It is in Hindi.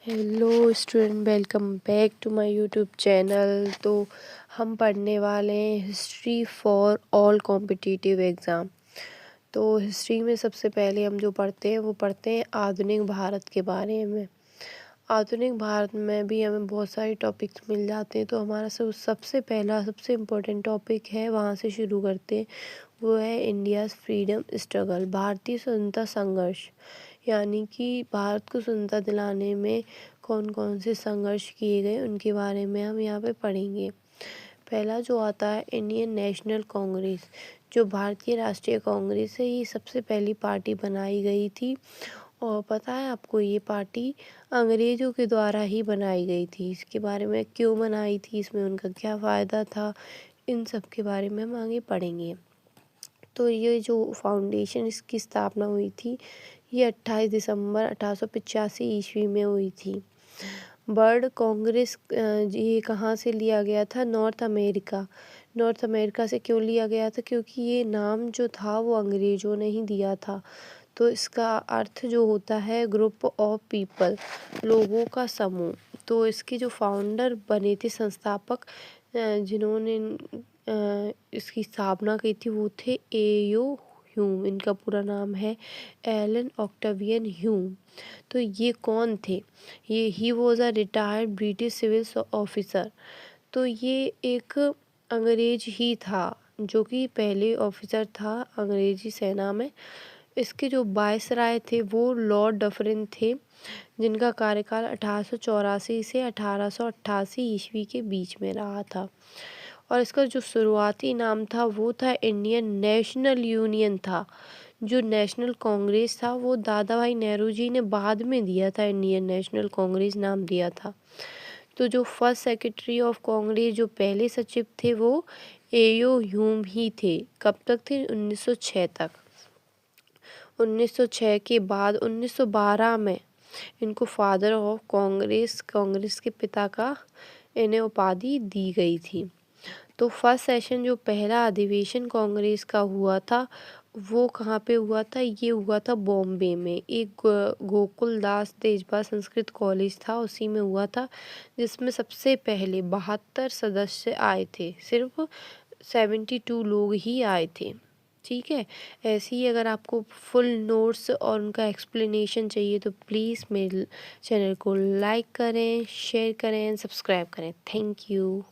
Hello student, welcome back to my YouTube channel. तो हम पढ़ने वाले हैं history for all competitive exam. तो हिस्ट्री में सबसे पहले हम जो पढ़ते हैं वो पढ़ते हैं आधुनिक भारत के बारे में। आधुनिक भारत में भी हमें बहुत सारे टॉपिक्स मिल जाते हैं, तो हमारा सबसे पहला सबसे इम्पोर्टेंट टॉपिक है, वहाँ से शुरू करते हैं। वो है इंडियाज़ फ्रीडम स्ट्रगल, भारतीय स्वतंत्रता संघर्ष। यानी कि भारत को स्वतंत्रता दिलाने में कौन कौन से संघर्ष किए गए उनके बारे में हम यहाँ पे पढ़ेंगे। पहला जो आता है इंडियन नेशनल कांग्रेस, जो भारतीय राष्ट्रीय कांग्रेस है, ये सबसे पहली पार्टी बनाई गई थी। और पता है आपको, ये पार्टी अंग्रेज़ों के द्वारा ही बनाई गई थी। इसके बारे में क्यों बनाई थी, इसमें उनका क्या फ़ायदा था, इन सब के बारे में हम आगे पढ़ेंगे। तो ये जो फाउंडेशन इसकी स्थापना हुई थी, ये 28 दिसंबर 1885 ईस्वी में हुई थी। वर्ल्ड कांग्रेस ये कहाँ से लिया गया था? North America. नॉर्थ अमेरिका से क्यों लिया गया था? क्योंकि ये नाम जो था वो अंग्रेज़ों ने ही दिया था। तो इसका अर्थ जो होता है ग्रुप ऑफ पीपल, लोगों का समूह। तो इसके जो फाउंडर बने थे, संस्थापक जिन्होंने इसकी स्थापना की थी, वो थे एयो ह्यूम। इनका पूरा नाम है एलन ऑक्टेवियन ह्यूम। तो ये कौन थे? ये he was a retired British civil officer. तो ये एक अंग्रेज ही था, जो कि पहले ऑफिसर था अंग्रेजी सेना में। इसके जो वायसराय थे वो लॉर्ड डफरिन थे, जिनका कार्यकाल 1884 से 1888 ईस्वी के बीच में रहा था। और इसका जो शुरुआती नाम था वो था इंडियन नेशनल यूनियन था। जो नेशनल कांग्रेस था वो दादा भाई नेहरू जी ने बाद में दिया था, इंडियन नेशनल कांग्रेस नाम दिया था। तो जो फर्स्ट सेक्रेटरी ऑफ कांग्रेस, जो पहले सचिव थे, वो एयो ह्यूम ही थे। कब तक थे? 1906 तक। 1906 के बाद 1912 में इनको फादर ऑफ कांग्रेस, कांग्रेस के पिता का इन्हें उपाधि दी गई थी। तो फर्स्ट सेशन, जो पहला अधिवेशन कांग्रेस का हुआ था, वो कहाँ पे हुआ था? ये हुआ था बॉम्बे में। एक गोकुल दास तेजपाल संस्कृत कॉलेज था, उसी में हुआ था, जिसमें सबसे पहले 72 सदस्य आए थे। सिर्फ 72 लोग ही आए थे। ठीक है। ऐसे ही अगर आपको फुल नोट्स और उनका एक्सप्लेनेशन चाहिए तो प्लीज़ मेरे चैनल को लाइक करें, शेयर करें, सब्सक्राइब करें। Thank you.